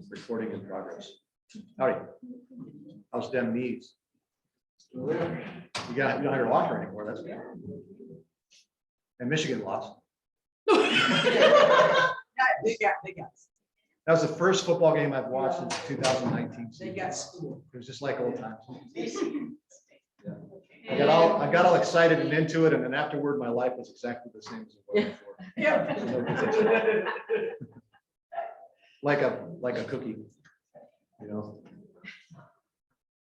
Recording in progress. Howdy. How's them knees? You don't have your locker anymore, that's good. And Michigan lost. They got. That was the first football game I've watched since 2019. They got school. It was just like old times. I got all excited and into it, and then afterward, my life was exactly the same as it was before. Yeah. Like a cookie, you know.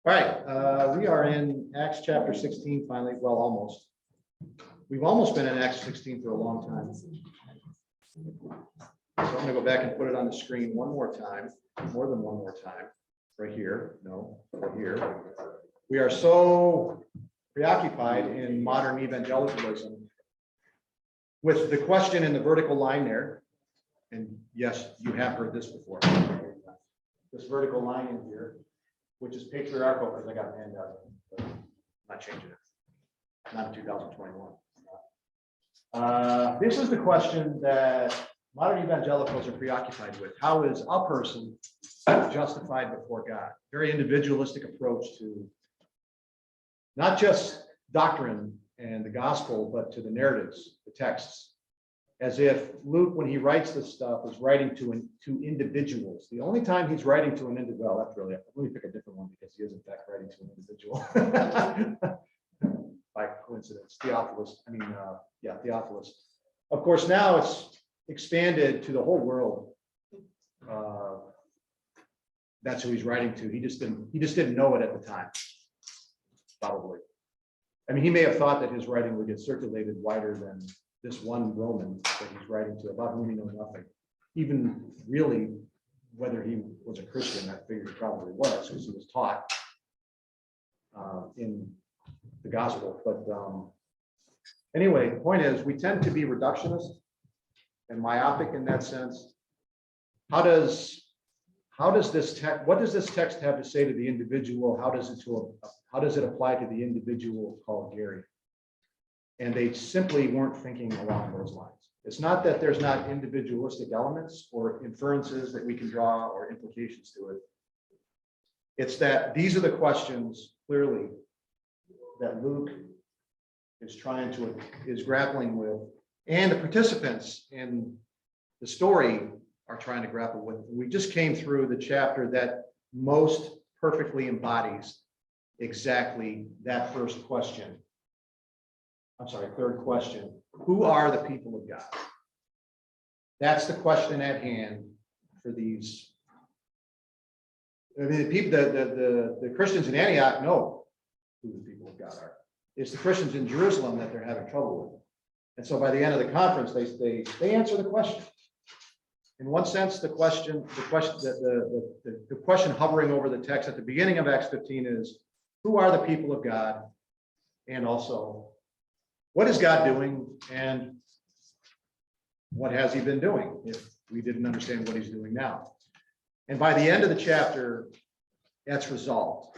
All right, we are in Acts chapter 16 finally. Well, almost. We've almost been in Acts 16 for a long time. So I'm gonna go back and put it on the screen one more time, more than one more time, right here. No, right here. We are so preoccupied in modern evangelicalism with the question in the vertical line there. And yes, you have heard this before. This vertical line in here, which is patriarchal, because I got a handout, but I'm not changing it. Not in 2021. This is the question that modern evangelicals are preoccupied with. How is a person justified before God? Very individualistic approach to not just doctrine and the gospel, but to the narratives, the texts. As if Luke, when he writes this stuff, is writing to individuals. The only time he's writing to an individual, well, that's really, let me pick a different one because he is in fact writing to an individual. By coincidence, Theophilus, Theophilus. Of course, now it's expanded to the whole world. That's who he's writing to. He just didn't know it at the time. Probably. I mean, he may have thought that his writing would get circulated wider than this one Roman that he's writing to, about whom he knows nothing. Even really, whether he was a Christian, I figured he probably was, because he was taught in the gospel. But anyway, the point is, we tend to be reductionist and myopic in that sense. How does this text? What does this text have to say to the individual? How does it apply to the individual called Gary? And they simply weren't thinking along those lines. It's not that there's not individualistic elements or inferences that we can draw or implications to it. It's that these are the questions clearly that Luke is grappling with, and the participants in the story are trying to grapple with. We just came through the chapter that most perfectly embodies exactly that first question. I'm sorry, third question. Who are the people of God? That's the question at hand for these. I mean, the people, the Christians in Antioch know who the people of God are. It's the Christians in Jerusalem that they're having trouble with. And so by the end of the conference, they answer the question. In one sense, the question hovering over the text at the beginning of Acts 15 is, who are the people of God? And also, what is God doing, and what has he been doing if we didn't understand what he's doing now? And by the end of the chapter, that's resolved.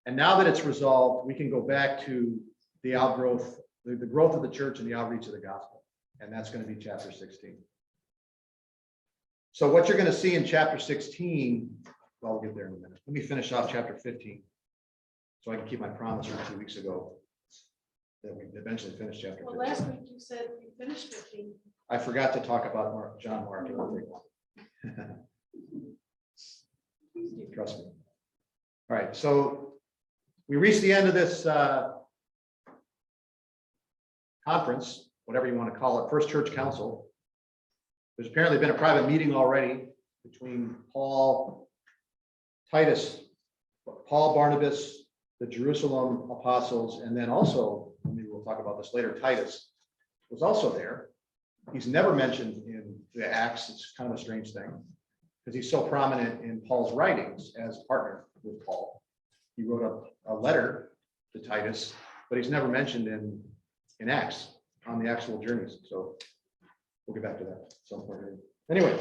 And now that it's resolved, we can go back to the outgrowth, the growth of the church and the outreach of the gospel. And that's going to be chapter 16. So what you're going to see in chapter 16, well, we'll get there in a minute. Let me finish off chapter 15 so I can keep my promise from 2 weeks ago that we eventually finish chapter 15. Well, last week you said you finished 15. I forgot to talk about John Mark. It will take long. Trust me. All right, so we reached the end of this conference, whatever you want to call it, First Church Council. There's apparently been a private meeting already between Paul, Titus, Paul, Barnabas, the Jerusalem apostles, and then also, maybe we'll talk about this later, Titus was also there. He's never mentioned in the Acts. It's kind of a strange thing because he's so prominent in Paul's writings as partner with Paul. He wrote a letter to Titus, but he's never mentioned in Acts on the actual journeys. So we'll get back to that at some point. Anyway,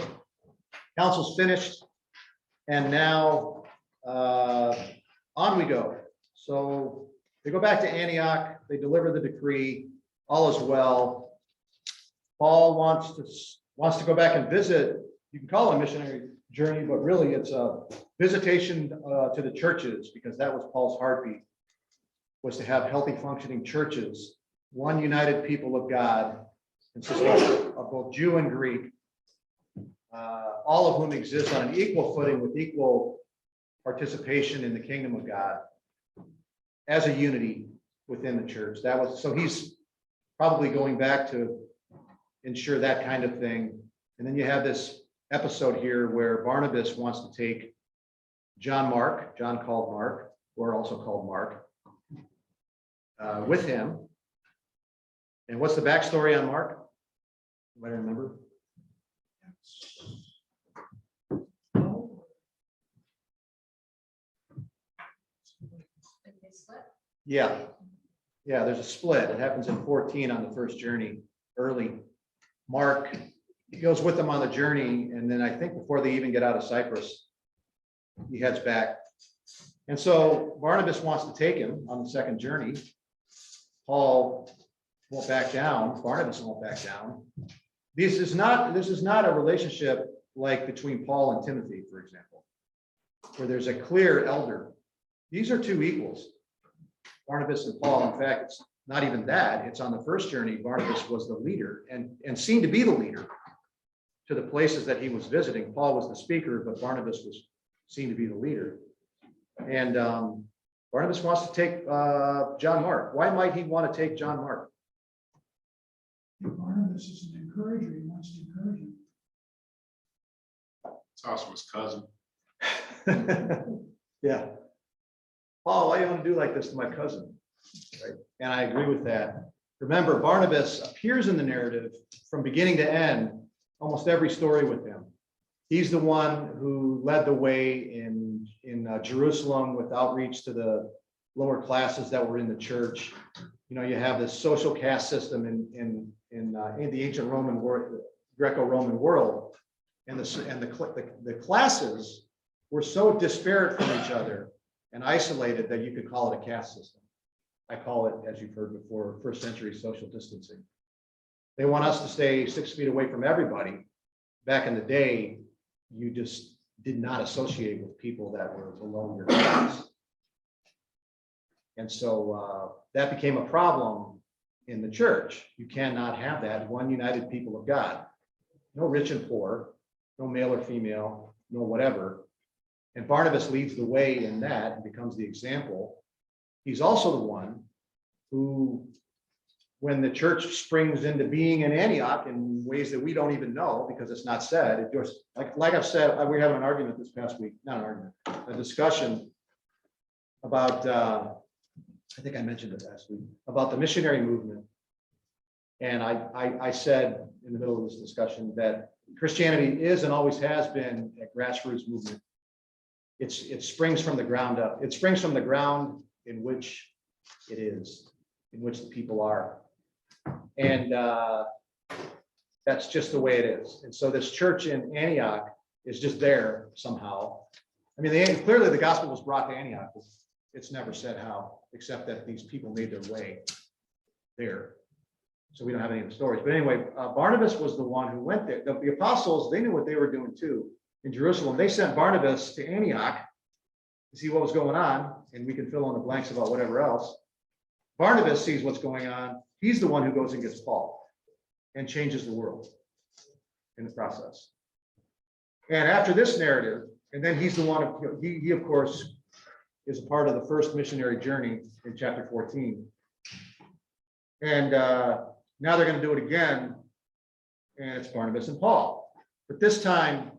council's finished, and now on we go. So they go back to Antioch, they deliver the decree, all is well. Paul wants to go back and visit you can call it a missionary journey, but really it's a visitation to the churches, because that was Paul's heartbeat, was to have healthy functioning churches, one united people of God, consisting of both Jew and Greek, all of whom exist on an equal footing with equal participation in the kingdom of God as a unity within the church. That was, so he's probably going back to ensure that kind of thing. And then you have this episode here where Barnabas wants to take John Mark, John called Mark, or also called Mark, with him. And what's the backstory on Mark? Anybody remember? Yeah. Yeah, there's a split. It happens in 14 on the first journey, early. Mark goes with them on the journey, and then I think before they even get out of Cyprus, he heads back. And so Barnabas wants to take him on the second journey. Paul won't back down. Barnabas won't back down. This is not a relationship like between Paul and Timothy, for example, where there's a clear elder. These are two equals, Barnabas and Paul. In fact, it's not even that. It's on the first journey, Barnabas was the leader and seemed to be the leader to the places that he was visiting. Paul was the speaker, but Barnabas was seen to be the leader. And Barnabas wants to take John Mark. Why might he want to take John Mark? Barnabas is an encourager. He wants to encourage him. It's also his cousin. Yeah. Paul, why do you want to do like this to my cousin? Right? And I agree with that. Remember, Barnabas appears in the narrative from beginning to end, almost every story with him. He's the one who led the way in Jerusalem with outreach to the lower classes that were in the church. You know, you have this social caste system in the ancient Roman world, Greco-Roman world, and the classes were so disparate from each other and isolated that you could call it a caste system. I call it, as you've heard before, first century social distancing. They want us to stay 6 feet away from everybody. Back in the day, you just did not associate with people that were below your class. And so that became a problem in the church. You cannot have that one united people of God. No rich and poor, no male or female, no whatever. And Barnabas leads the way in that and becomes the example. He's also the one who, when the church springs into being in Antioch in ways that we don't even know because it's not said, it just, like I've said, we had an argument this past week, not an argument, a discussion about, I think I mentioned it last week, about the missionary movement. And I said in the middle of this discussion that Christianity is and always has been a grassroots movement. It springs from the ground up. It springs from the ground in which it is, in which the people are. And that's just the way it is. And so this church in Antioch is just there somehow. I mean, clearly the gospel was brought to Antioch. It's never said how, except that these people made their way there. So we don't have any of the stories. But anyway, Barnabas was the one who went there. The apostles, they knew what they were doing too. In Jerusalem, they sent Barnabas to Antioch to see what was going on, and we can fill in the blanks about whatever else. Barnabas sees what's going on. He's the one who goes and gets Paul and changes the world in the process. And after this narrative, and then he's the one, he of course is a part of the first missionary journey in chapter 14. And now they're going to do it again, and it's Barnabas and Paul. But this time,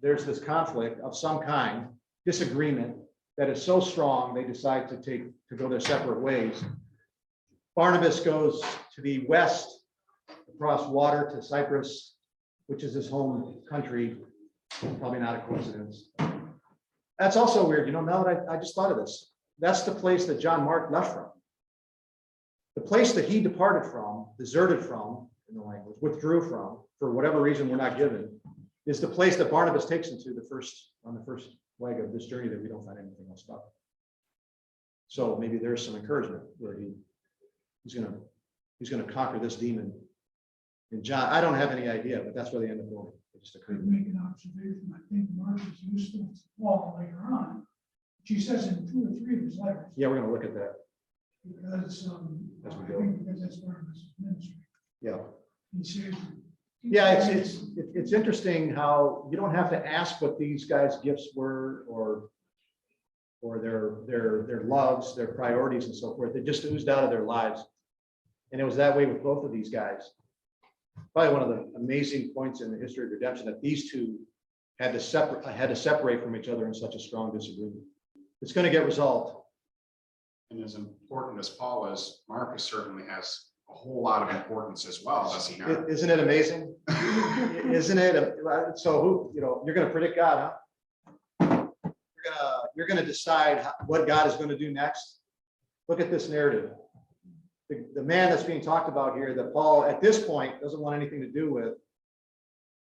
there's this conflict of some kind, disagreement that is so strong, they decide to go their separate ways. Barnabas goes to the west, across water to Cyprus, which is his home country. Probably not a coincidence. That's also weird. You know, now that I just thought of this, that's the place that John Mark left from. The place that he departed from, deserted from, in the language, withdrew from, for whatever reason we're not given, is the place that Barnabas takes him to on the first leg of this journey that we don't find anything else about. So maybe there's some encouragement where he's gonna conquer this demon. And John, I don't have any idea, but that's where they end up going. just could occurred. make an observation. I think Mark is useful to Paul later on. She says in 2 or 3 of his letters, Yeah, we're gonna look at that. because, As we I go. think because that's part of his ministry. Yeah. He says. Yeah, it's interesting how you don't have to ask what these guys' gifts were or their loves, their priorities and so forth. They just oozed out of their lives. And it was that way with both of these guys. Probably one of the amazing points in the history of redemption that these two had to separate from each other in such a strong disagreement. It's going to get resolved. And as important as Paul is, Marcus certainly has a whole lot of importance as well, does he not? Isn't it amazing? Isn't it? So who, you're going to predict God, huh? You're going to decide what God is going to do next. Look at this narrative. The man that's being talked about here that Paul at this point doesn't want anything to do with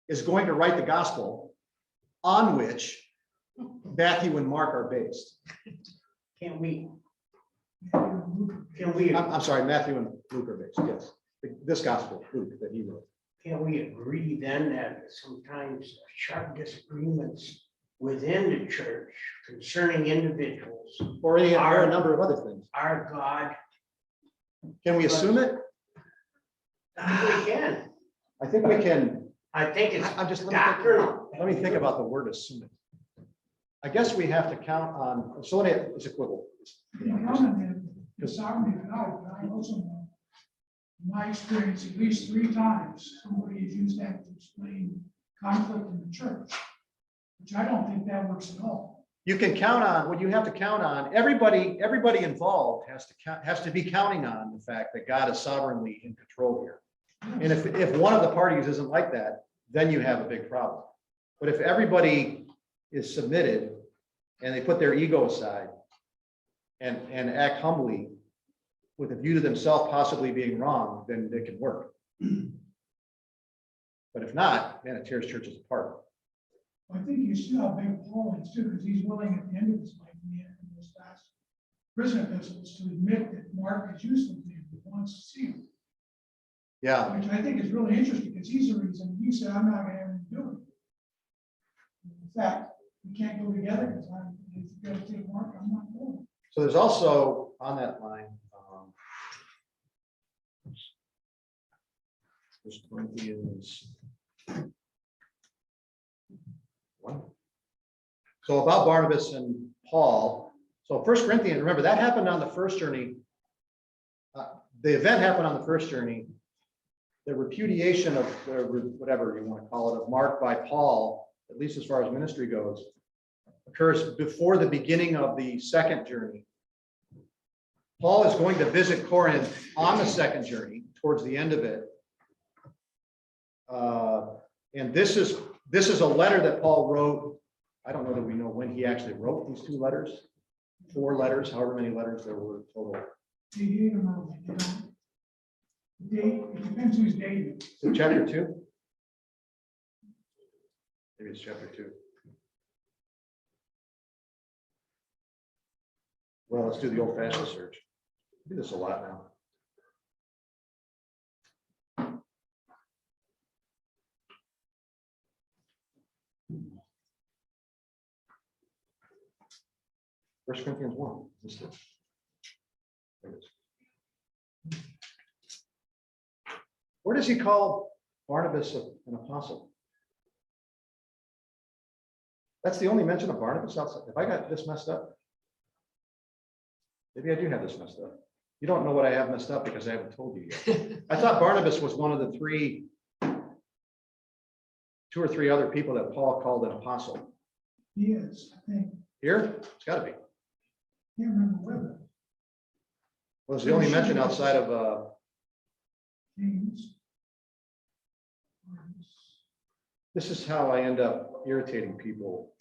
is going to write the gospel on which Matthew and Mark are based. Can we, I'm sorry, Matthew and Luke are based, yes. This gospel, Luke, that he wrote. can we agree then that sometimes sharp disagreements within the church concerning individuals, Or a number of other things. our God, Can we assume it? we can. I think we can. I think it's I'm just, doctrinal. let me think about the word assume it. I guess we have to count on, so it's equivalent. You commented the sovereignty of God, but I also know, in my experience, at least 3 times, somebody has used that to explain conflict in the church, which I don't think that works at all. You can count on, what you have to count on, everybody involved has to be counting on the fact that God is sovereignly in control here. And if one of the parties isn't like that, then you have a big problem. But if everybody is submitted and they put their ego aside and act humbly with a view to themselves possibly being wrong, then it can work. But if not, man, it tears churches apart. I think you see how big Paul is too, because he's willing at the end of his life, in the end of his last prison epistles, to admit that Mark is useful to him, he wants to see him. Yeah, Which I think is really interesting, because he's the reason, he said, I'm not gonna have anything to do with it. In fact, we can't go together, because if you gotta take Mark, I'm not going. so there's also on that line, 1 Corinthians 1. So about Barnabas and Paul. So 1 Corinthians, remember that happened on the first journey. The event happened on the first journey. The repudiation of whatever you want to call it, of Mark by Paul, at least as far as ministry goes, occurs before the beginning of the second journey. Paul is going to visit Corinth on the second journey, towards the end of it. And this is a letter that Paul wrote. I don't know that we know when he actually wrote these 2 letters, 4 letters, however many letters there were total. They date him early, you know. Date, it depends who's dating. Is it chapter 2? Maybe it's chapter 2. Well, let's do the old-fashioned search. We do this a lot now. First Corinthians 1. This is it. There it is. Where does he call Barnabas an apostle? That's the only mention of Barnabas outside. If I got this messed up, maybe I do have this messed up. You don't know what I have messed up because I haven't told you yet. I thought Barnabas was one of the 2 or 3 other people that Paul called an apostle. He is, I think, Here, it's got to be. can't remember whether. Was the only mention outside of James. this is how I end up irritating people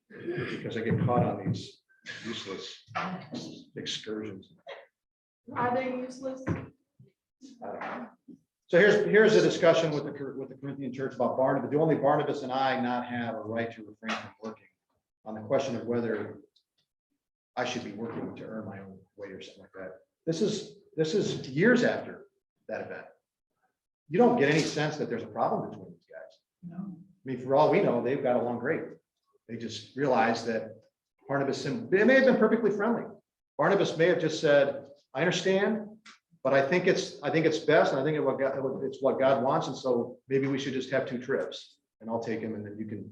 because I get caught on these useless excursions. Are they useless? I don't know. So here's a discussion with the Corinthian church about Barnabas. Do only Barnabas and I not have a right to refrain from working on the question of whether I should be working to earn my own way or something like that. This is years after that event. You don't get any sense that there's a problem between these guys. you know? I mean, for all we know, they've got along great. They just realized that Barnabas, and they may have been perfectly friendly. Barnabas may have just said, I understand, but I think it's best, and I think it's what God wants, and so maybe we should just have 2 trips, and I'll take him, and then you can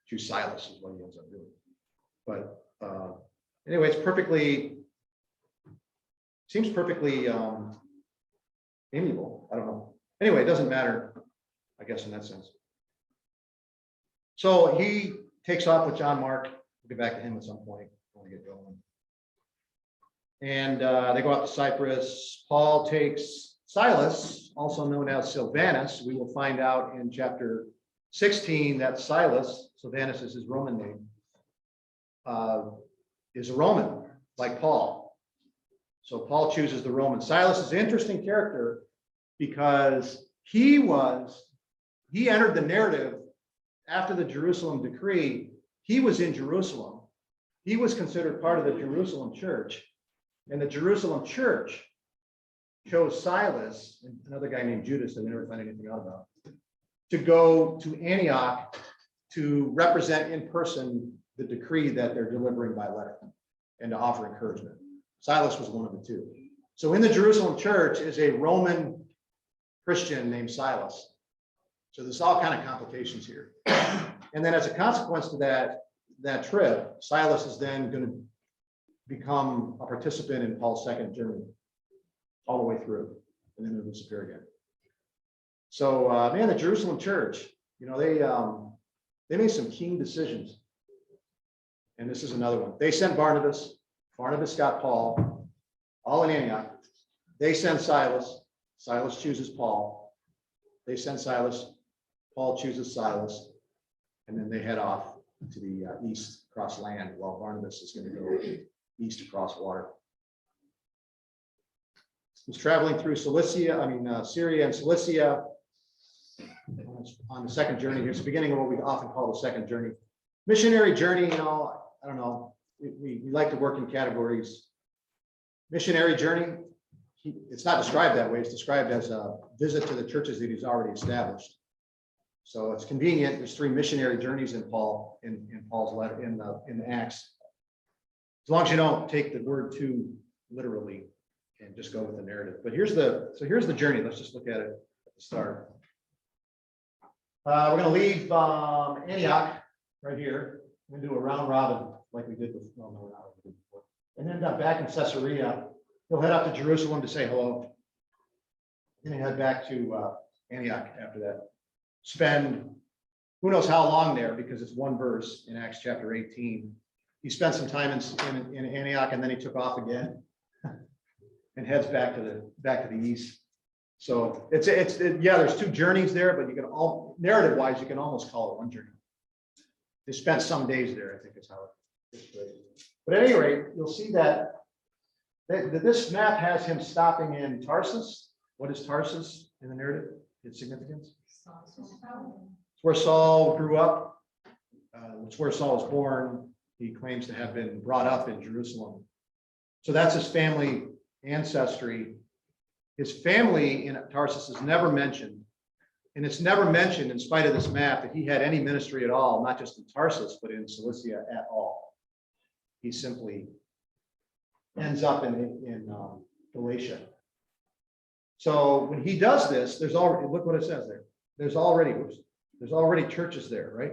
choose Silas, is what he ends up doing. But anyway, seems perfectly amiable. I don't know. Anyway, it doesn't matter, I guess, in that sense. So he takes off with John Mark. We'll get back to him at some point. I want to get going. And they go out to Cyprus. Paul takes Silas, also known as Silvanus. We will find out in chapter 16 that Silas, Silvanus is his Roman name, is a Roman, like Paul. So Paul chooses the Roman. Silas is an interesting character because he entered the narrative after the Jerusalem decree. He was in Jerusalem. He was considered part of the Jerusalem church. And the Jerusalem church chose Silas, and another guy named Judas that we never find anything out about, to go to Antioch to represent in person the decree that they're delivering by letter and to offer encouragement. Silas was one of the 2. So in the Jerusalem church is a Roman Christian named Silas. So there's all kind of complications here. And then as a consequence to that trip, Silas is then going to become a participant in Paul's second journey all the way through, and then he'll disappear again. So man, the Jerusalem church, you know, they made some keen decisions. And this is another one. They sent Barnabas. Barnabas got Paul, all in Antioch. They send Silas. Silas chooses Paul. They send Silas. Paul chooses Silas. And then they head off to the east across land, while Barnabas is going to go east across water. He's traveling through Syria and Cilicia on the second journey. Here's the beginning of what we often call the second journey. Missionary journey, you know, I don't know. We like to work in categories. Missionary journey, it's not described that way. It's described as a visit to the churches that he's already established. So it's convenient. There's 3 missionary journeys in Paul's letter in the Acts. As long as you don't take the word too literally and just go with the narrative. But here's the journey. Let's just look at it at the start. We're going to leave Antioch right here. We're going to do a round robin like we did before, and end up back in Caesarea. He'll head up to Jerusalem to say hello. Then he'll head back to Antioch after that. Spend who knows how long there, because it's 1 verse in Acts chapter 18. He spent some time in Antioch, and then he took off again and heads back to the east. So yeah, there's 2 journeys there, but you can narrative wise, you can almost call it 1 journey. They spent some days there, I think is how it's phrased. But at any rate, you'll see that this map has him stopping in Tarsus. What is Tarsus in the narrative? Its significance? It's where Saul grew up. It's where Saul was born. He claims to have been brought up in Jerusalem. So that's his family ancestry. His family in Tarsus is never mentioned. And it's never mentioned, in spite of this map, that he had any ministry at all, not just in Tarsus, but in Cilicia at all. He simply ends up in Galatia. So when he does this, there's already, look what it says there. There's already churches there, right?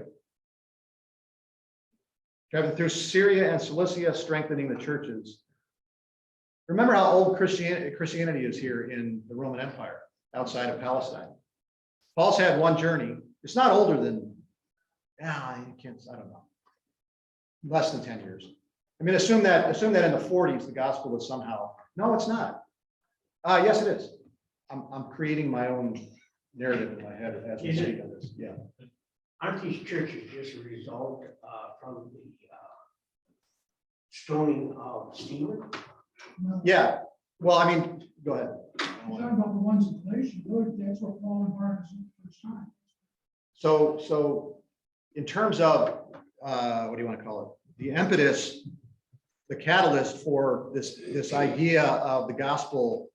Traveling through Syria and Cilicia, strengthening the churches. Remember how old Christianity is here in the Roman Empire, outside of Palestine. Paul's had 1 journey. It's not older than, I don't know, less than 10 years. I mean, assume that in the 40s, the gospel is somehow, no, it's not. Yes, it is. I'm creating my own narrative in my head as we speak on this. Yeah. Aren't these churches just a result from the stoning of Stephen? No, Yeah. Well, I mean, go ahead. you're talking about the ones in Galatia, really, that's what Paul and Barnabas did the first time. So in terms of, what do you want to call it? The impetus, the catalyst for this idea of the gospel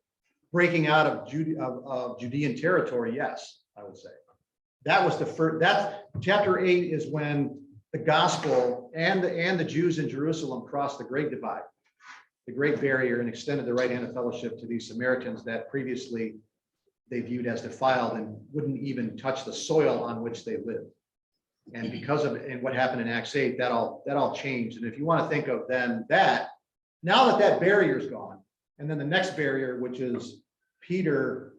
breaking out of Judean territory, yes, I would say. That was the first, that chapter 8 is when the gospel and the Jews in Jerusalem crossed the great divide, the great barrier, and extended the right hand of fellowship to these Samaritans that previously they viewed as defiled and wouldn't even touch the soil on which they lived. And because of, and what happened in Acts 8, that all changed. And if you want to think of then that, now that that barrier is gone, and then the next barrier, which is Peter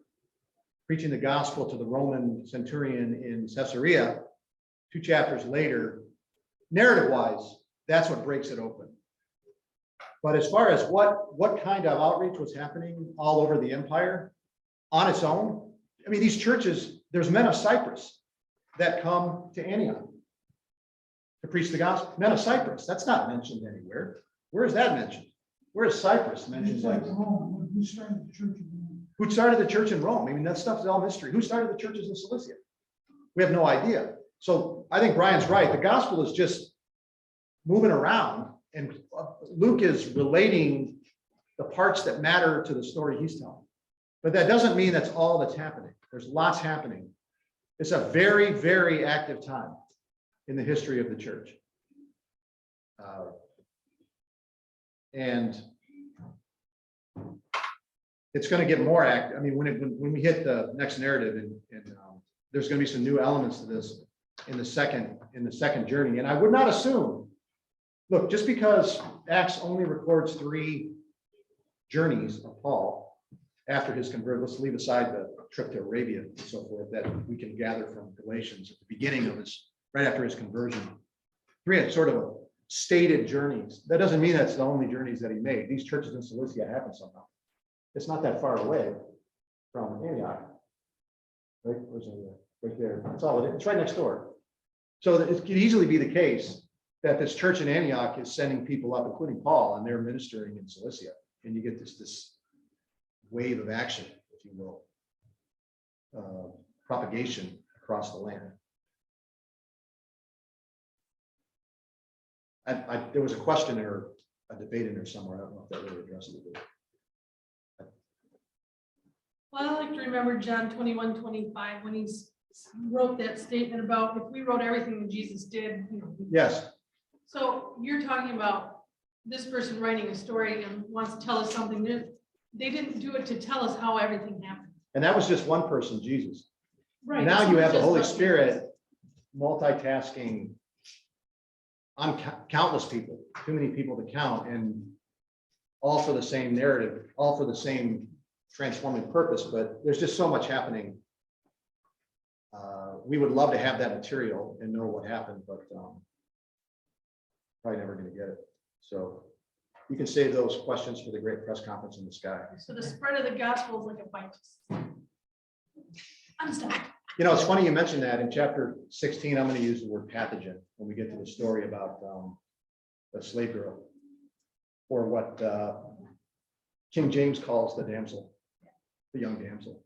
preaching the gospel to the Roman centurion in Caesarea, 2 chapters later, narrative-wise, that's what breaks it open. But as far as what kind of outreach was happening all over the empire on its own, I mean, these churches, there's men of Cyprus that come to Antioch to preach the gospel. Men of Cyprus, that's not mentioned anywhere. Where is that mentioned? Where is Cyprus mentioned? It's like Rome, who started the church in Rome? Who started the church in Rome? I mean, that stuff is all mystery. Who started the churches in Cilicia? We have no idea. So I think Brian's right. The gospel is just moving around, and Luke is relating the parts that matter to the story he's telling. But that doesn't mean that's all that's happening. There's lots happening. It's a very, very active time in the history of the church. And it's going to get more active. I mean, when we hit the next narrative, and there's going to be some new elements to this in the second journey. And I would not assume, look, just because Acts only records 3 journeys of Paul after his conversion, let's leave aside the trip to Arabia and so forth that we can gather from Galatians at the beginning of his, right after his conversion. 3 sort of stated journeys. That doesn't mean that's the only journeys that he made. These churches in Cilicia happened somehow. It's not that far away from Antioch. Right, where's it? Right there. That's all it is. It's right next door. So it could easily be the case that this church in Antioch is sending people up, including Paul, and they're ministering in Cilicia. And you get this wave of action, if you will, propagation across the land. There was a question or a debate in there somewhere. I don't know if that really addressed it. Well, I like to remember John 21:25 when he wrote that statement about if we wrote everything that Jesus did, you know. Yes. So you're talking about this person writing a story and wants to tell us something. They didn't do it to tell us how everything happened. And that was just one person, Jesus. Right. Now So you it's have the just Holy like- Spirit multitasking on countless people, too many people to count, and all for the same narrative, all for the same transforming purpose. But there's just so much happening. We would love to have that material and know what happened, but probably never going to get it. So you can save those questions for the great press conference in the sky. So the spread of the gospel is like a bite. I'm sorry. You know, it's funny you mentioned that. In chapter 16, I'm going to use the word pathogen when we get to the story about the slave girl, or what King James calls the damsel, the young damsel.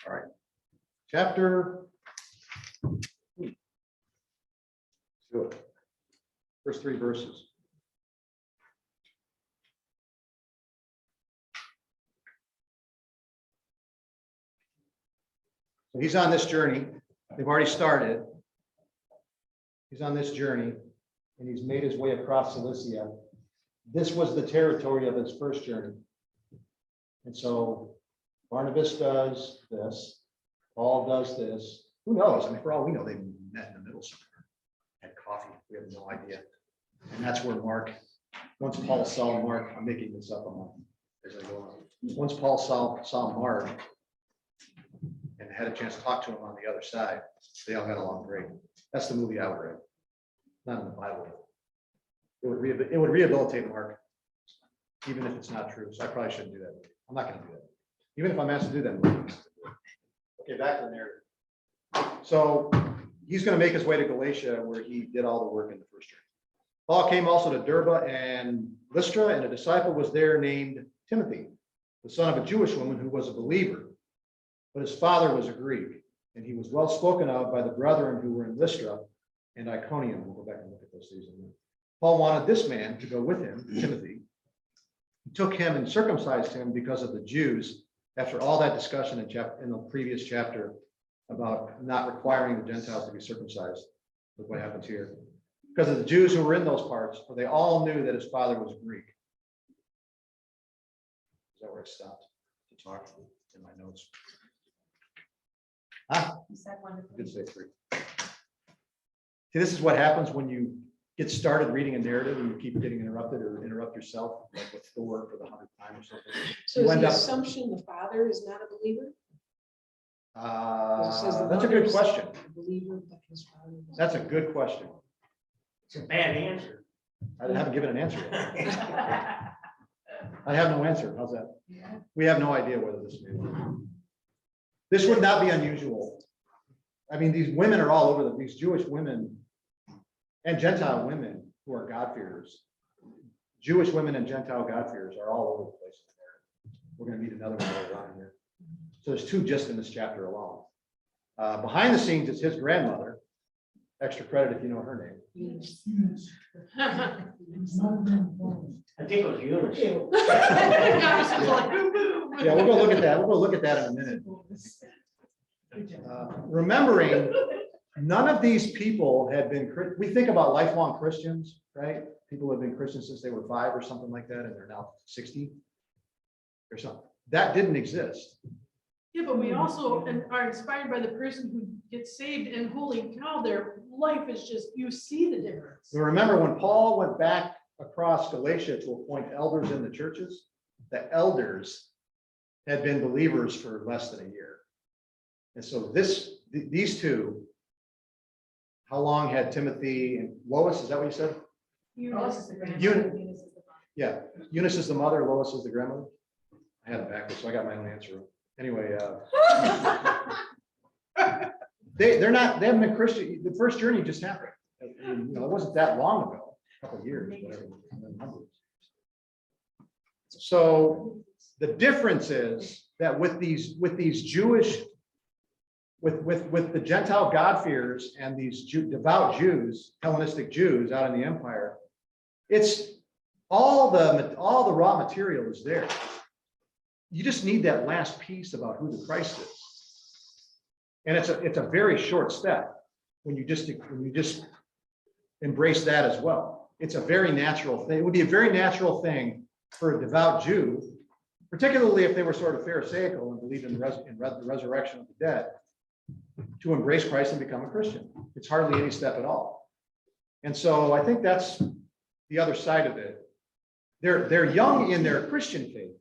All right, chapter. Let's do it. First 3 verses. So he's on this journey. They've already started. He's on this journey, and he's made his way across Cilicia. This was the territory of his first journey. And so Barnabas does this, Paul does this. Who knows? I mean, for all we know, they met in the middle somewhere, had coffee. We have no idea. And that's where Mark, once Paul saw Mark, I'm making this up as I go on. Once Paul saw Mark and had a chance to talk to him on the other side, they all got along great. That's the movie I would read, not in the Bible. It would rehabilitate Mark, even if it's not true. So I probably shouldn't do that. I'm not going to do that. Even if I'm asked to do that. Okay, back to the narrative. So he's going to make his way to Galatia, where he did all the work in the first journey. Paul came also to Derbe and Lystra, and a disciple was there named Timothy, the son of a Jewish woman who was a believer, but his father was a Greek, and he was well spoken of by the brethren who were in Lystra and Iconium. We'll go back and look at those things in a minute. Paul wanted this man to go with him, Timothy. He took him and circumcised him because of the Jews, after all that discussion in the previous chapter about not requiring the Gentiles to be circumcised, look what happens here. Because of the Jews who were in those parts, for they all knew that his father was a Greek. Is that where I stopped to talk in my notes? You said wonderful. I did say 3. See, this is what happens when you get started reading a narrative and you keep getting interrupted or interrupt yourself, like with Thor for the 100th time or something. So You is end the up- assumption the father is not a believer? It says the That's a good mother's question. a believer, but his father is- That's a good question. It's a bad answer. I haven't given an answer yet. I have no answer. How's that? We have no idea whether this may work. This would not be unusual. I mean, these women are all over these Jewish women and Gentile women who are God-fearers. Jewish women and Gentile God-fearers are all over the place. We're going to meet another one later on here. So there's 2 just in this chapter alone. Behind the scenes, it's his grandmother. Extra credit if you know her name. Yes. Eunice. It's not them both. I think it was Eunice. Jonathan's like, boo, boo. Yeah, we'll go look at that. We'll go look at that in a minute. Remembering, none of these people had been, we think about lifelong Christians, right? People who have been Christians since they were 5 or something like that, and they're now 60 or something. That didn't exist. Yeah, but we also are inspired by the person who gets saved, and holy cow, their life is just, you see the difference. So remember when Paul went back across Galatia to appoint elders in the churches, the elders had been believers for less than a year. And so these 2, how long had Timothy and Lois, is that what you said? Eunice. is the grandmother, Eunice. Eunice is the father. Yeah, Eunice is the mother, Lois is the grandmother. I had it backwards, so I got my own answer. Anyway, they haven't been Christian. The first journey just happened. You know, it wasn't that long ago, a couple of years, whatever. So the difference is that with these Jewish, with the Gentile God-fearers and these devout Jews, Hellenistic Jews out in the empire, it's all the raw material is there. You just need that last piece about who the Christ is. And it's a very short step when you just embrace that as well. It's a very natural thing. It would be a very natural thing for a devout Jew, particularly if they were sort of Pharisaical and believed in the resurrection of the dead, to embrace Christ and become a Christian. It's hardly any step at all. And so I think that's the other side of it. They're young in their Christian faith,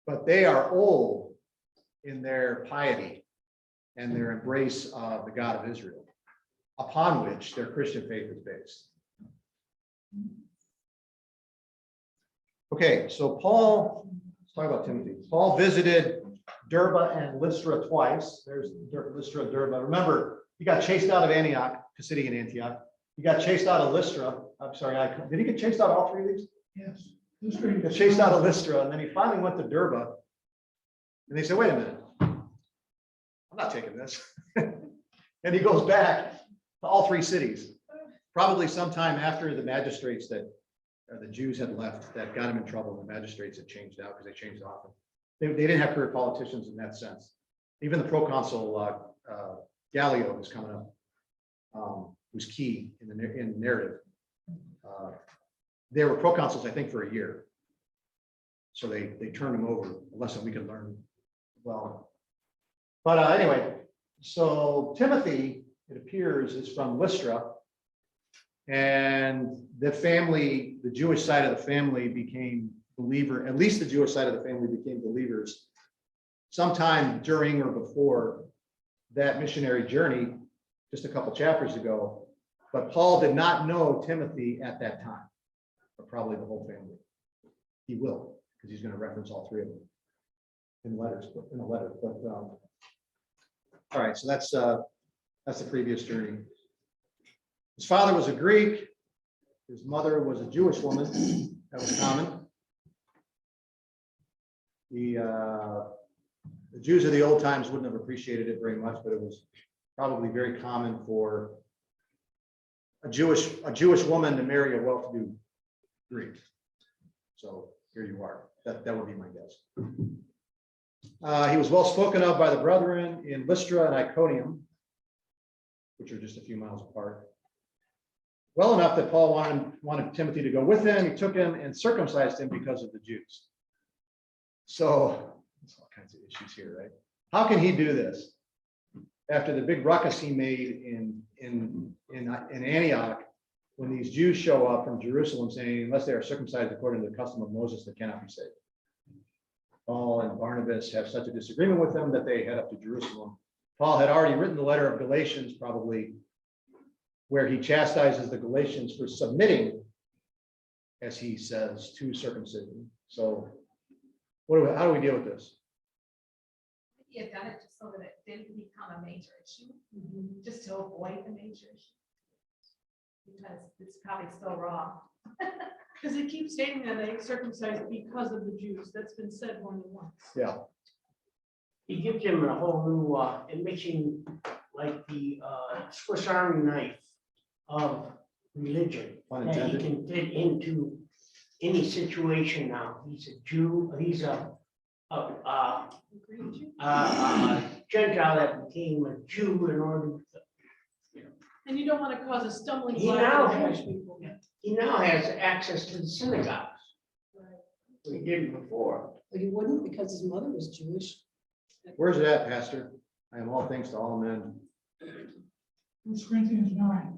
but they are old in their piety and their embrace of the God of Israel, upon which their Christian faith is based. Okay, so Paul, let's talk about Timothy. Paul visited Derbe and Lystra twice. There's Lystra, Derbe. Remember, he got chased out of Antioch, Pisidian Antioch. He got chased out of Lystra. I'm sorry, did he get chased out of all 3 of these? Yes. He got chased out of Lystra, and then he finally went to Derbe. And they said, wait a minute, I'm not taking this. And he goes back to all 3 cities, probably sometime after the magistrates that the Jews had left that got him in trouble. The magistrates had changed out because they changed often. They didn't have career politicians in that sense. Even the proconsul Gallio was coming up, was key in the narrative. They were proconsuls, I think, for a year. So they turned him over, a lesson we could learn well. But anyway, so Timothy, it appears, is from Lystra. And the family, the Jewish side of the family became believer, at least the Jewish side of the family became believers sometime during or before that missionary journey, just a couple chapters ago. But Paul did not know Timothy at that time, but probably the whole family. He will, because he's going to reference all 3 of them in a letter. But all right, so that's the previous journey. His father was a Greek. His mother was a Jewish woman. That was common. The Jews of the old times wouldn't have appreciated it very much, but it was probably very common for a Jewish woman to marry a well-to-do Greek. So here you are. That would be my guess. He was well spoken of by the brethren in Lystra and Iconium, which are just a few miles apart. Well enough that Paul wanted Timothy to go with him. He took him and circumcised him because of the Jews. So there's all kinds of issues here, right? How can he do this? After the big ruckus he made in Antioch, when these Jews show up from Jerusalem saying, unless they are circumcised according to the custom of Moses, they cannot be saved. Paul and Barnabas have such a disagreement with them that they head up to Jerusalem. Paul had already written the letter of Galatians, probably, where he chastises the Galatians for submitting, as he says, to circumcision. So how do we deal with this? He had done it just so that it didn't become a major issue, just to avoid the major issue. Because it's probably still wrong. Because it keeps stating that they circumcised because of the Jews. That's been said more than once. Yeah, He gives him a whole new, it makes him like the Swiss Army knife of religion. pun That he intended. can fit into any situation now. He's a Jew, he's a Gentile that became a Jew in order, And you don't want to cause a stumbling He block now to has- Jewish people. he now has access to the synagogues. He didn't before. But he wouldn't because his mother was Jewish. Where's it at, Pastor? I am all things to all men. 1 Corinthians 9.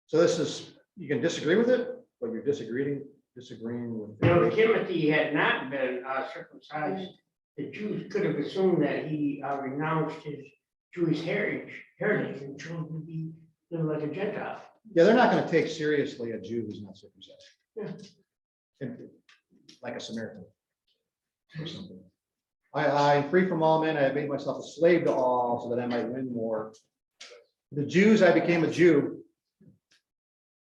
So this is, you can disagree with it, but you're disagreeing with. You know, if Timothy had not been circumcised, the Jews could have assumed that he renounced his Jewish heritage and chose to be live like a Gentile. Yeah, they're not gonna take seriously a Jew who's not circumcised. And like a Samaritan or something. I'm free from all men. I have made myself a slave to all so that I might win more. The Jews, I became a Jew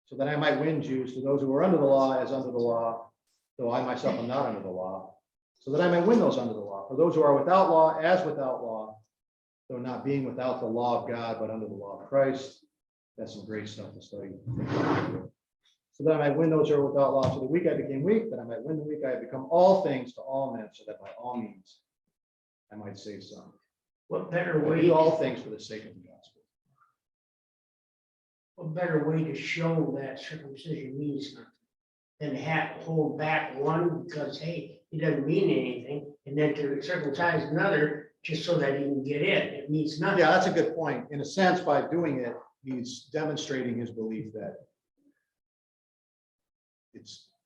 so that I might win Jews. To those who are under the law as under the law, though I myself am not under the law, so that I may win those under the law. For those who are without law as without law, though not being without the law of God, but under the law of Christ. That's some great stuff to study. So that I might win those who are without law. So the weak I became weak, that I might win the weak. I have become all things to all men, so that by all means I might save some. What better I way, do all things for the sake of the gospel. what better way to show that circumcision means something than to have to hold back one because, hey, it doesn't mean anything, and then to circumcise another just so that he can get in. It means nothing. Yeah, that's a good point. In a sense, by doing it, he's demonstrating his belief that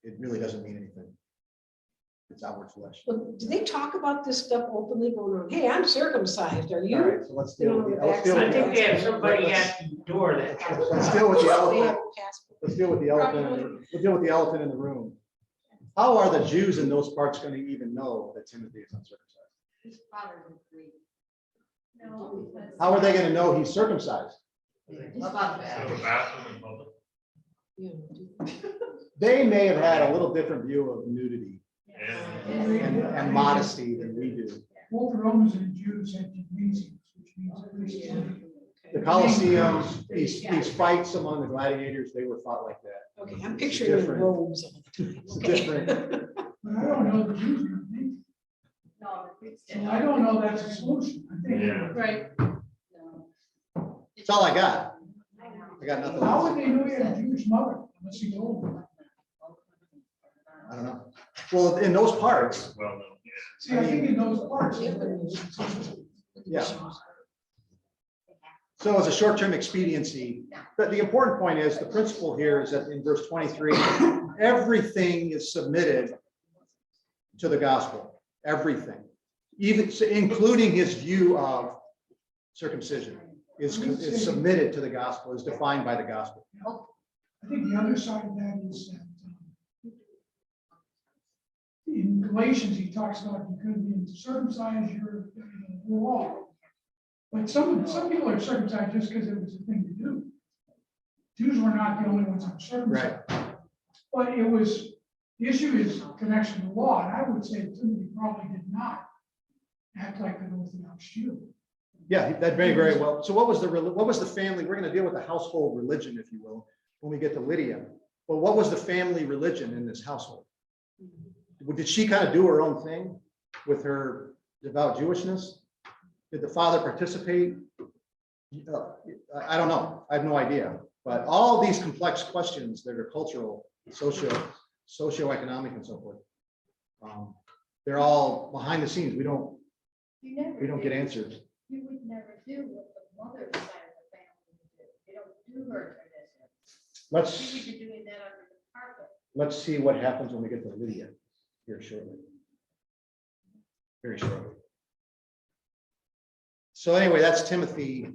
it really doesn't mean anything. It's outward flesh. But do they talk about this stuff openly going on? Hey, I'm circumcised. Are All you? right, so let's deal with the, let's deal I with think they have the, somebody at the door that. let's deal with the They elephant. have a passport. Let's deal with the elephant. We'll deal with the elephant in the room. How are the Jews in those parts going to even know that Timothy is uncircumcised? His father would agree. No, because. How are they going to know he's circumcised? About that. Yeah. They may have had a little different view of nudity and modesty than we do. Both Romans and Jews had gymnasiums, which means Christian. The Colosseum, these fights among the gladiators, they were fought like that. Okay, I'm picturing the different. robes all the time. It's Okay. different. But I don't know the Jews, I think. No, the Greeks So did. I don't know that's a solution. I think. Right. That's all I got. I know. I got nothing How else. would they know he had a Jewish mother unless he told them? I don't know. Well, in those parts, See, I think in those parts. yeah. So as a short-term expediency, but the important point is, the principle here is that in verse 23, everything is submitted to the gospel, everything, even including his view of circumcision is submitted to the gospel, is defined by the gospel. I think the other side of that is that in Galatians, he talks about you couldn't be circumcised, you're law. But some people are circumcised just because it was a thing to do. Jews were not the only ones uncircumcised. But it was, the issue is connection to law, and I would say Timothy probably did not act like an Orthodox Jew. Yeah, that very well. So what was the family? We're going to deal with the household religion, if you will, when we get to Lydia. Well, what was the family religion in this household? Did she kind of do her own thing with her devout Jewishness? Did the father participate? I don't know. I have no idea. But all these complex questions that are cultural, socioeconomic and so forth, they're all behind the scenes. We don't get answers. You would never do what the mother's side of the family would do. They don't do her tradition. Let's, You would be doing that under the carpet. let's see what happens when we get to Lydia here shortly. Very shortly. So anyway, that's Timothy.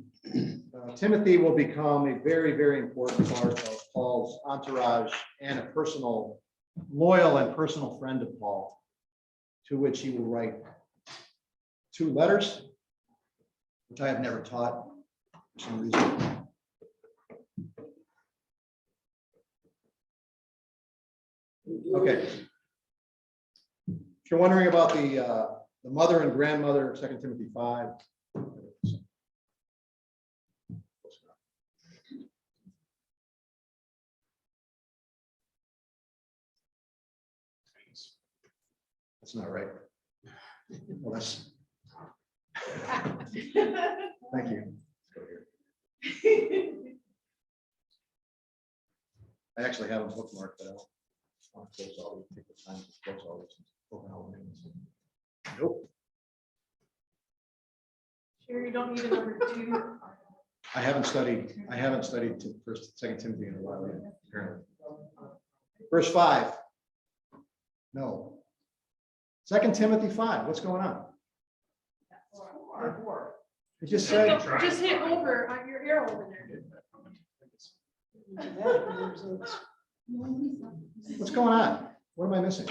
Timothy will become a very, very important part of Paul's entourage and a personal, loyal and personal friend of Paul, to which he will write 2 letters, which I have never taught for some reason. Okay. If you're wondering about the mother and grandmother of 2 Timothy 5. That's not right. Well, that's. Thank you. Let's go here. I actually have them bookmarked, but I don't want to close all these, take the time to close all these, open all the names. Nope, Sure, you don't need a number 2. I haven't studied to 2 Timothy in a while yet, apparently. Verse 5. No. 2 Timothy 5, what's going on? It just said, Just hit over on your arrow over there. what's going on? What am I missing?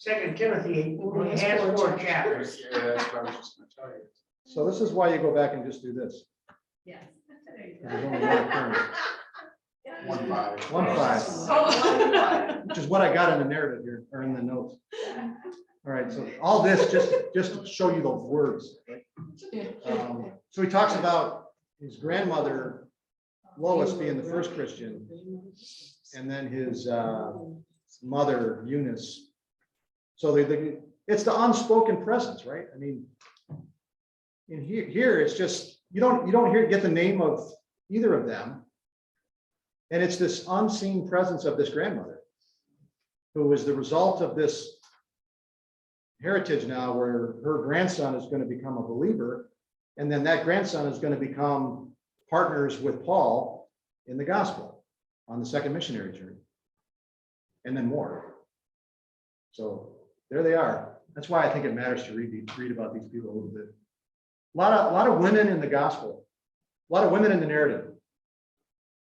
2 Timothy only has 4 chapters. Yeah, that's what I was just gonna tell you. So this is why you go back and just do this. Yes. There's only one term. 1-5. 1-5, which is what I got in the narrative here, or in the notes. All right, so all this just to show you those words. Right? So he talks about his grandmother Lois being the first Christian, and then his mother Eunice. So it's the unspoken presence, right? I mean, in here it's just you don't get the name of either of them, and it's this unseen presence of this grandmother, who is the result of this heritage now, where her grandson is going to become a believer, and then that grandson is going to become partners with Paul in the gospel on the second missionary journey, and then more. So there they are. That's why I think it matters to read about these people a little bit. A lot of women in the gospel, a lot of women in the narrative.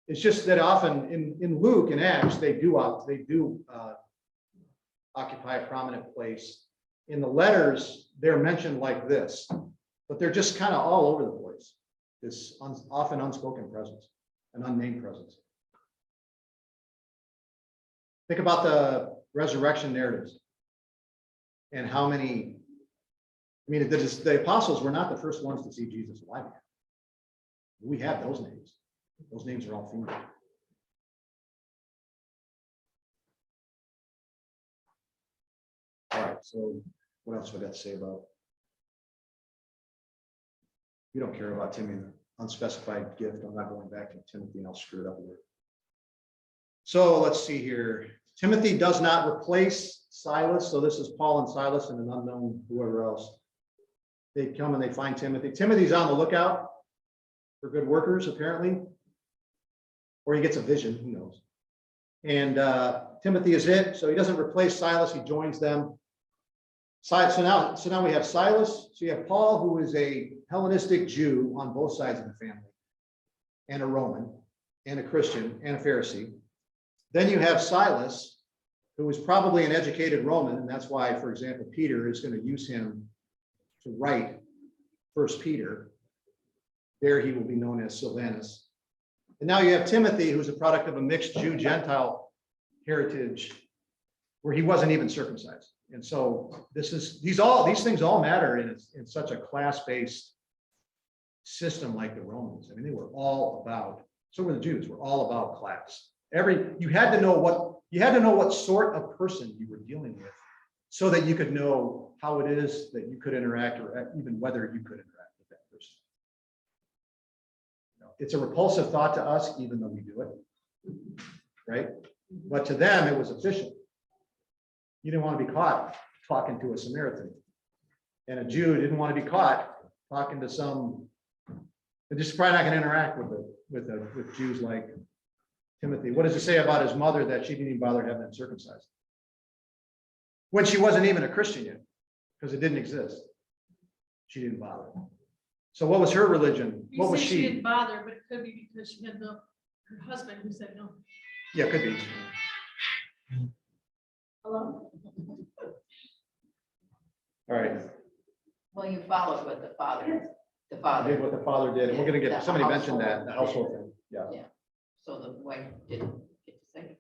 It's just that often in Luke and Acts they do occupy a prominent place. In the letters, they're mentioned like this, but they're just kind of all over the place. This often unspoken presence, an unnamed presence. Think about the resurrection narratives and how many, I mean, the apostles were not the first ones to see Jesus alive again. We have those names. Those names are all female. All right, so what else do I got to say about? You don't care about Timothy, unspecified gift. I'm not going back to Timothy and I'll screw it up later. So let's see here. Timothy does not replace Silas. So this is Paul and Silas and an unknown whoever else. They come and they find Timothy. Timothy's on the lookout for good workers, apparently. Or he gets a vision, who knows. And Timothy is it. So he doesn't replace Silas, he joins them. So now we have Silas. So you have Paul, who is a Hellenistic Jew on both sides of the family, and a Roman, and a Christian, and a Pharisee. Then you have Silas, who is probably an educated Roman, and that's why, for example, Peter is going to use him to write 1 Peter. There he will be known as Silvanus. And now you have Timothy, who's a product of a mixed Jew-Gentile heritage, where he wasn't even circumcised. And so these things all matter in such a class-based system like the Romans. I mean, they were all about, so were the Jews, were all about class. You had to know what sort of person you were dealing with so that you could know how it is that you could interact or even whether you could interact with that person. It's a repulsive thought to us, even though we do it, right? But to them, it was efficient. You didn't want to be caught talking to a Samaritan. And a Jew didn't want to be caught talking to they're just probably not going to interact with Jews like Timothy. What does it say about his mother that she didn't even bother having him circumcised? When she wasn't even a Christian yet, because it didn't exist. She didn't bother. So what was her religion? You What was say she? didn't bother, but it could be because she had her husband who said no. Yeah, could be. Hello? All right. Well, you followed what the father I did what the father did. And we're going to get, somebody mentioned that, the household thing. Yeah. so the wife didn't get to say.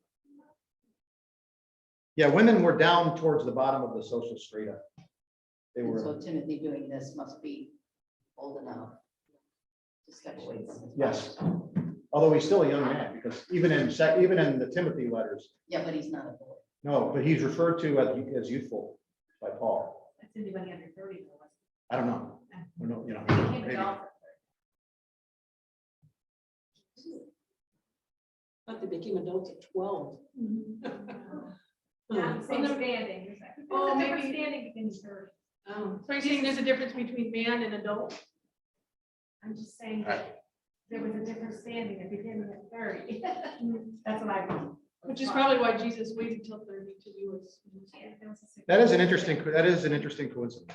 Yeah, women were down towards the bottom of the social strata. They And were, so Timothy doing this must be old enough to step away from his Yes. father. although he's still a young man, because even in the Timothy letters, Yeah, but he's not a boy. no, but he's referred to as youthful by Paul. That's anybody under 30 though, wasn't I don't know. I don't know, it? They became maybe. adults But they became adults at 12. at 30. Yeah, same Well, standing. There's a Oh, different maybe- standing between the 30. Oh, So you're saying there's a difference between man and adult? I'm just saying that there was a different standing at beginning at 30. That's what I mean. Which is probably why Jesus waited till 30 to do his. Yeah, there was a That is an interesting coincidence.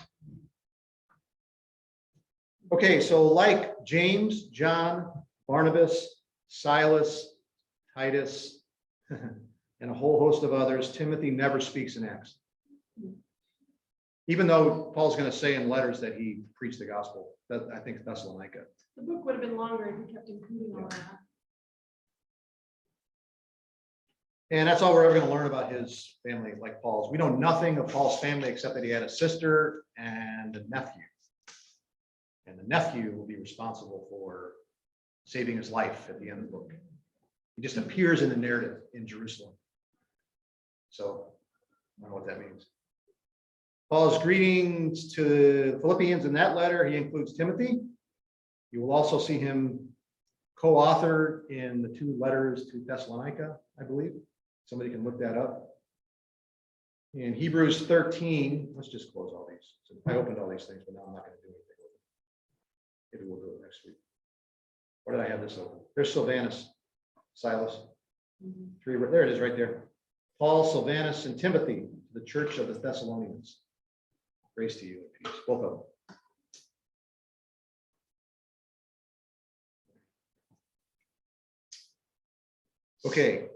Okay, so like James, John, Barnabas, Silas, Titus, and a whole host of others, Timothy never speaks in Acts. Even though Paul's going to say in letters that he preached the gospel, that I think Thessalonica. The book would have been longer if he kept including all that. And that's all we're ever going to learn about his family, like Paul's. We know nothing of Paul's family except that he had a sister and a nephew. And the nephew will be responsible for saving his life at the end of the book. He just appears in the narrative in Jerusalem. So I don't know what that means. Paul's greetings to the Philippians in that letter, he includes Timothy. You will also see him co-author in the 2 letters to Thessalonica, I believe. Somebody can look that up. In Hebrews 13, let's just close all these. So I opened all these things, but now I'm not going to do anything with it. Maybe we'll do it next week. Where did I have this open? There's Silvanus, Silas. 3, there it is right there. Paul, Silvanus, and Timothy, the church of the Thessalonians. Grace to you and peace, both of them. Okay.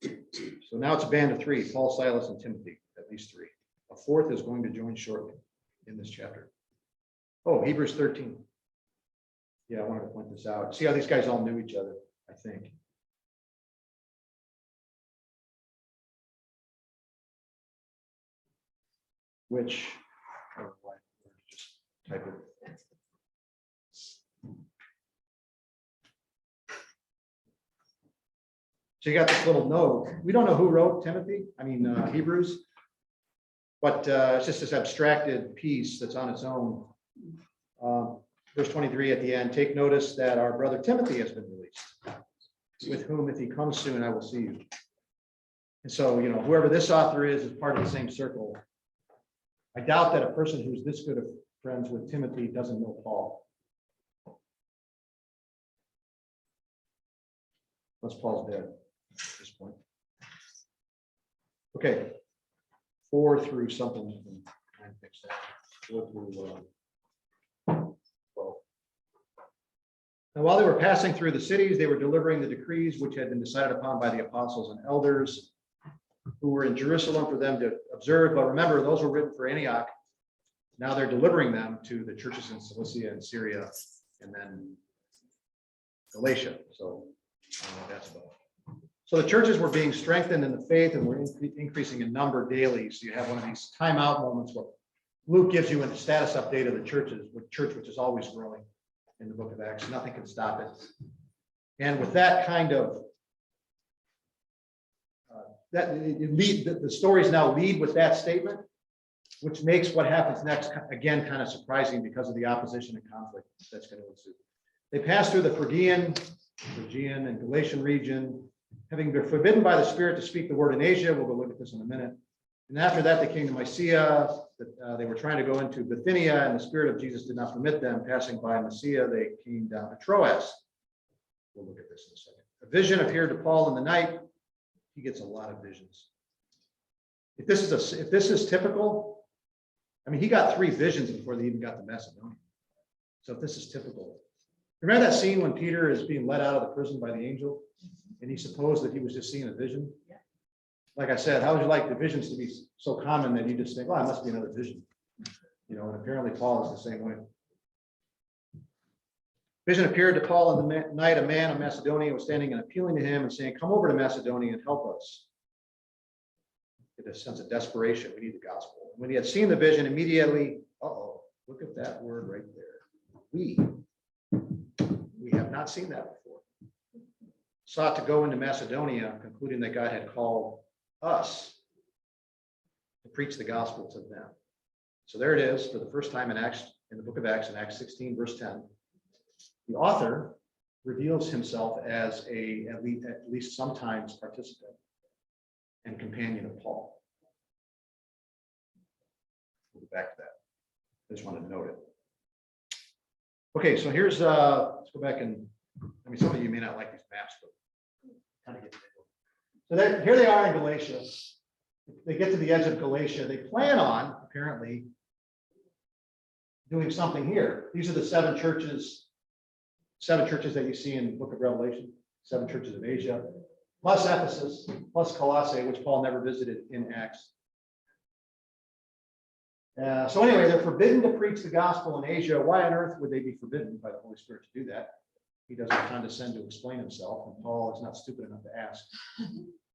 So now it's a band of 3, Paul, Silas, and Timothy, at least 3. A 4th is going to join shortly in this chapter. Oh, Hebrews 13. Yeah, I wanted to point this out. See how these guys all knew each other, I think. Which, oh, why, just type it. So you got this little note. We don't know who wrote Hebrews. But it's just this abstracted piece that's on its own. Verse 23 at the end, take notice that our brother Timothy has been released, with whom if he comes soon, I will see you. And so, whoever this author is part of the same circle. I doubt that a person who's this good of friends with Timothy doesn't know Paul. Unless Paul's dead at this point. Okay. 4 through something. I can fix that. 4 through 12. Now, while they were passing through the cities, they were delivering the decrees which had been decided upon by the apostles and elders who were in Jerusalem for them to observe. But remember, those were written for Antioch. Now they're delivering them to the churches in Cilicia and Syria and then Galatia. So I don't know what that's about. So the churches were being strengthened in the faith and were increasing in number daily. So you have one of these timeout moments where Luke gives you a status update of the church which is always growing in the book of Acts. Nothing can stop it. And with that kind of the stories now lead with that statement, which makes what happens next, again, kind of surprising because of the opposition and conflict that's going to ensue. They passed through the Phrygian and Galatian region, having been forbidden by the Spirit to speak the word in Asia. We'll go look at this in a minute. And after that, they came to Mysia. They were trying to go into Bithynia, and the Spirit of Jesus did not permit them. Passing by Mysia, they came down to Troas. We'll look at this in a second. A vision appeared to Paul in the night. He gets a lot of visions. If this is typical, I mean, he got 3 visions before they even got to Macedonia. So if this is typical, remember that scene when Peter is being let out of the prison by the angel, and he supposed that he was just seeing a vision? Yeah. Like I said, how would you like the visions to be so common that you just think, well, it must be another vision? You know, and apparently Paul is the same way. Vision appeared to Paul in the night. A man of Macedonia was standing and appealing to him and saying, come over to Macedonia and help us. Get a sense of desperation. We need the gospel. When he had seen the vision, immediately, look at that word right there. We have not seen that before. Sought to go into Macedonia, concluding that God had called us to preach the gospel to them. So there it is for the first time in the book of Acts, in Acts 16, verse 10. The author reveals himself as at least sometimes participant and companion of Paul. We'll get back to that. I just wanted to note it. Okay, so here's let's go back and some of you may not like these maps, but kind of get so here they are in Galatia. They get to the edge of Galatia. They plan on apparently doing something here. These are the 7 churches that you see in the book of Revelation, 7 churches of Asia, plus Ephesus, plus Colossae, which Paul never visited in Acts. So anyway, they're forbidden to preach the gospel in Asia. Why on earth would they be forbidden by the Holy Spirit to do that? He doesn't condescend to explain himself, and Paul is not stupid enough to ask.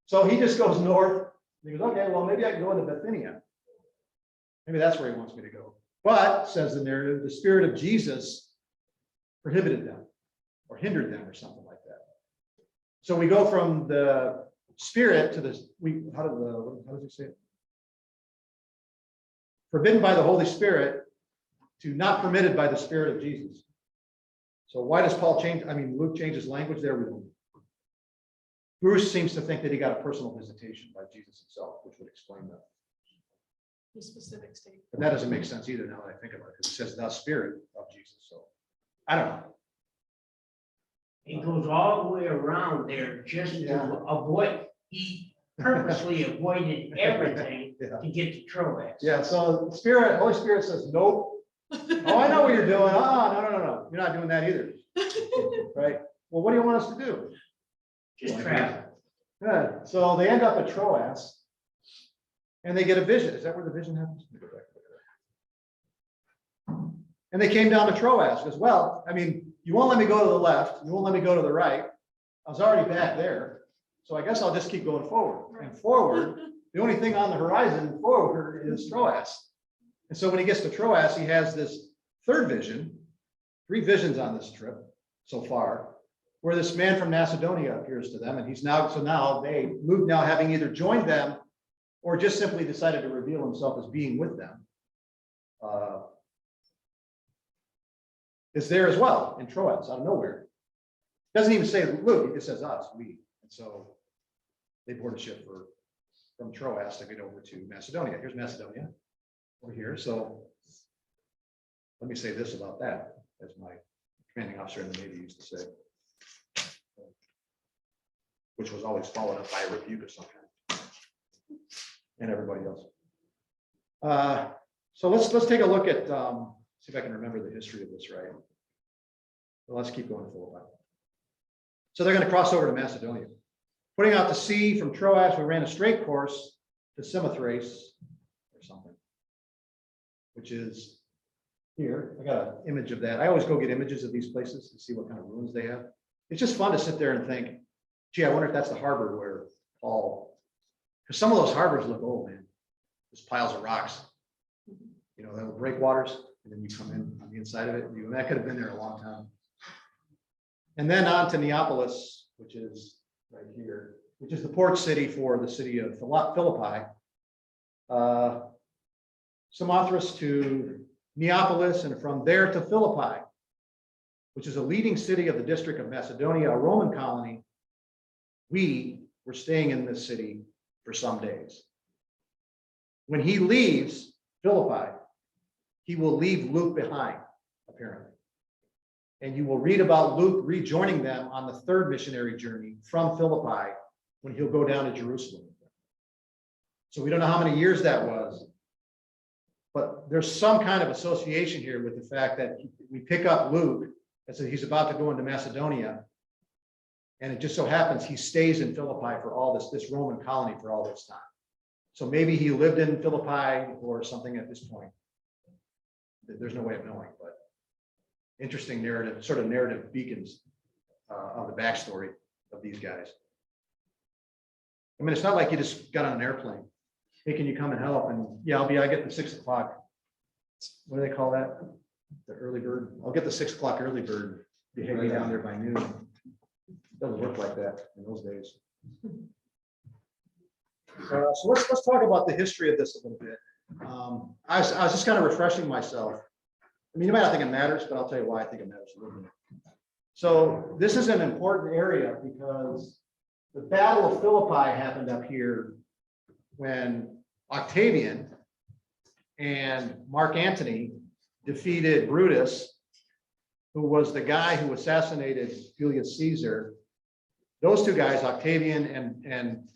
So he just goes north. He goes, okay, well, maybe I can go into Bithynia. Maybe that's where he wants me to go. But, says the narrative, the Spirit of Jesus prohibited them or hindered them or something like that. So we go from the Spirit to how does it say it? Forbidden by the Holy Spirit to not permitted by the Spirit of Jesus. So why does Paul change? Luke changes language there. We don't. Bruce seems to think that he got a personal visitation by Jesus himself, which would explain that. The specific state. But that doesn't make sense either now that I think about it, because it says the Spirit of Jesus. So I don't know. It goes all the way around there just to avoid, he purposely avoided everything Yeah. to get to Troas. Yeah, so Holy Spirit says, nope. Oh, I know what you're doing. No. You're not doing that either. Right? Well, what do you want us to do? Just travel. Good. So they end up at Troas and they get a vision. Is that where the vision happens? Let me go back and look at that. And they came down to Troas because, well, you won't let me go to the left. You won't let me go to the right. I was already back there. So I guess I'll just keep going forward. And forward, the only thing on the horizon forward is Troas. And so when he gets to Troas, he has this 3rd vision, 3 visions on this trip so far, where this man from Macedonia appears to them. And now they moved now having either joined them or just simply decided to reveal himself as being with them. Is there as well in Troas out of nowhere. Doesn't even say Luke, it just says us, we. And so they board a ship from Troas to get over to Macedonia. Here's Macedonia over here. So let me say this about that, as my commanding officer in the Navy used to say, which was always followed up by a rebuke of some kind, and everybody else. So let's take a look at, see if I can remember the history of this right. Well, let's keep going forward. So they're going to cross over to Macedonia. Putting out to sea from Troas, we ran a straight course to Samothrace or something, which is here. I got an image of that. I always go get images of these places to see what kind of ruins they have. It's just fun to sit there and think, gee, I wonder if that's the harbor where Paul, because some of those harbors look old, man. Just piles of rocks, they'll breakwaters, and then you come in on the inside of it, and that could have been there a long time. And then on to Neapolis, which is right here, which is the port city for the city of Philippi. Samothrace to Neapolis, and from there to Philippi, which is a leading city of the district of Macedonia, a Roman colony. We were staying in this city for some days. When he leaves Philippi, he will leave Luke behind, apparently. And you will read about Luke rejoining them on the third missionary journey from Philippi when he'll go down to Jerusalem. So we don't know how many years that was, but there's some kind of association here with the fact that we pick up Luke and so he's about to go into Macedonia. And it just so happens he stays in Philippi for all this Roman colony for all this time. So maybe he lived in Philippi or something at this point. There's no way of knowing, but interesting narrative, sort of narrative beacons of the backstory of these guys. I mean, it's not like you just got on an airplane. Hey, can you come and help? And yeah, I get the 6 o'clock. What do they call that? The early bird. I'll get the 6 o'clock early bird. Be hanging down there by noon. Doesn't work like that in those days. So let's talk about the history of this a little bit. I was just kind of refreshing myself. I mean, you might not think it matters, but I'll tell you why I think it matters a little bit. So this is an important area because the Battle of Philippi happened up here when Octavian and Mark Antony defeated Brutus, who was the guy who assassinated Julius Caesar. Those two guys, Octavian and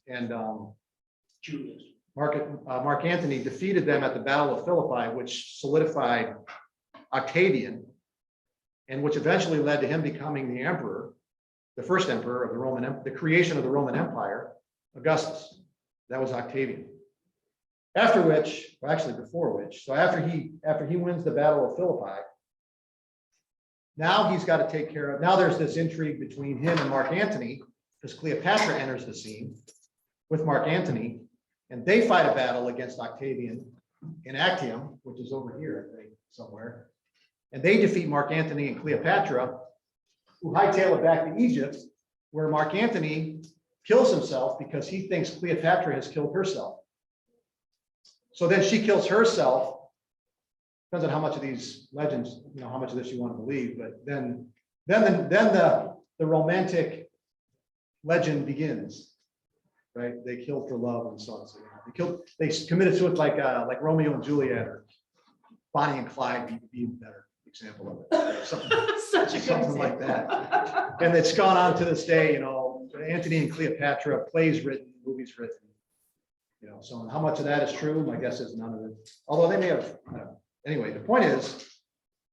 Julius. Mark Antony, defeated them at the Battle of Philippi, which solidified Octavian, and which eventually led to him becoming the emperor, the first emperor of the Roman Empire, the creation of the Roman Empire, Augustus. That was Octavian. After which, well, actually before which, so after he wins the Battle of Philippi, now he's got to take care of, now there's this intrigue between him and Mark Antony, because Cleopatra enters the scene with Mark Antony, and they fight a battle against Octavian in Actium, which is over here, I think, somewhere. And they defeat Mark Antony and Cleopatra, who hightail it back to Egypt, where Mark Antony kills himself because he thinks Cleopatra has killed herself. So then she kills herself. Depends on how much of these legends, how much of this you want to believe, but then the romantic legend begins, right? They killed for love and so on. So they committed suicide like Romeo and Juliet, or Bonnie and Clyde would be a better example of it. Such a good Something like that. And it's gone on to this day, Antony and Cleopatra, plays written, movies written. So how much of that is true? My guess is none of it. Although they may have, I don't know. Anyway, the point is,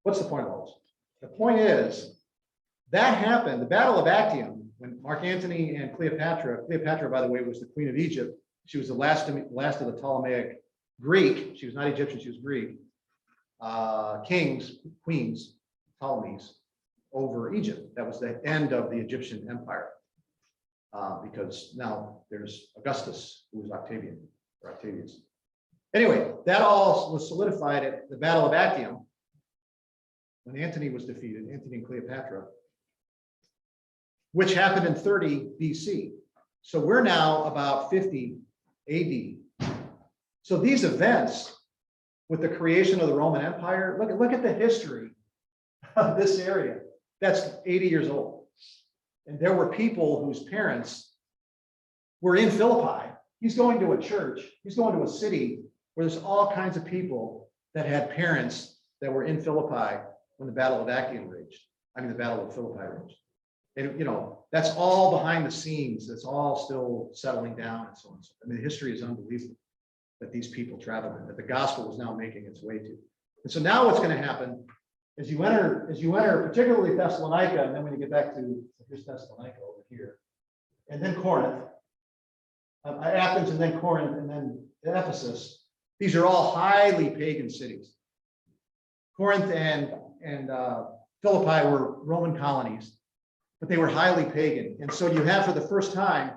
what's the point of all this? The point is, that happened, the Battle of Actium, when Mark Antony and Cleopatra, by the way, was the queen of Egypt. She was the last of the Ptolemaic Greek. She was not Egyptian, she was Greek. Queens, Ptolemies, over Egypt. That was the end of the Egyptian empire. Because now there's Augustus, who was Octavian, or Octavius. Anyway, that all was solidified at the Battle of Actium, when Antony was defeated, Antony and Cleopatra, which happened in 30 BC. So we're now about 50 AD. So these events, with the creation of the Roman Empire, look at the history of this area. That's 80 years old. And there were people whose parents were in Philippi. He's going to a church, he's going to a city where there's all kinds of people that had parents that were in Philippi when the Battle of Actium raged. The Battle of Philippi raged. And that's all behind the scenes. That's all still settling down and so on. The history is unbelievable that these people traveled in, that the gospel was now making its way to. And so now what's going to happen is you enter particularly Thessalonica, and then when you get back to, here's Thessalonica over here, and then Corinth, Athens, and then Corinth, and then Ephesus. These are all highly pagan cities. Corinth and Philippi were Roman colonies, but they were highly pagan. And so you have, for the first time,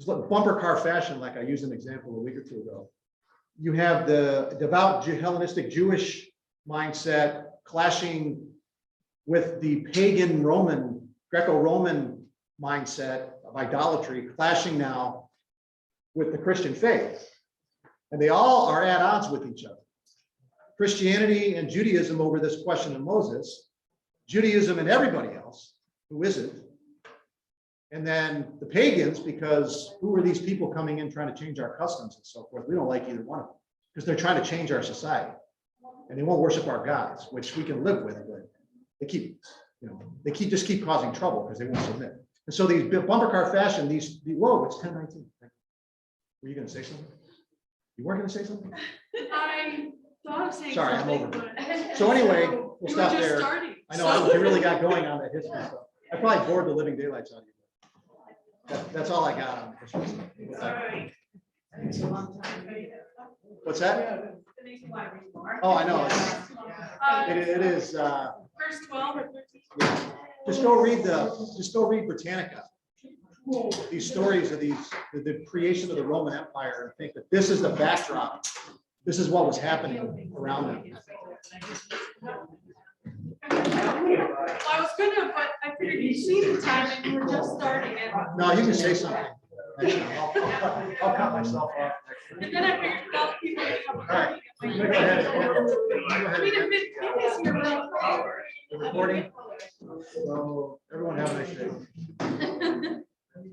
bumper car fashion, like I used an example a week or two ago. You have the devout Hellenistic Jewish mindset clashing with the pagan Roman, Greco-Roman mindset of idolatry clashing now with the Christian faith. And they all are at odds with each other. Christianity and Judaism over this question of Moses, Judaism and everybody else who isn't. And then the pagans, because who are these people coming in trying to change our customs and so forth? We don't like either one of them because they're trying to change our society. And they won't worship our gods, which we can live with, but they keep, just keep causing trouble because they won't submit. And so these bumper car fashion, whoa, it's 10:19. Were you gonna say something? You weren't gonna say something? I thought of saying Sorry, I'm something, over. but. So anyway, So, we'll we were stop just there. starting, I know, so- I really got going on that history stuff. I probably bored the living daylights out of you. That's all I got on this. All right. It's a long time. What's that? Denise, you wanna read more? Oh, I know. Uh, It is, Verse 12 or 13. yeah. Just go read Britannica. These stories of the creation of the Roman Empire, and think that this is the backdrop. This is what was happening around them. Well, I was gonna, but I figured you'd seen the time and you were just starting it. No, you can say something. I'll cut myself off. And then I figured all the people would come. All right. Go ahead. I mean, if it's your real. The recording. So everyone have a nice day.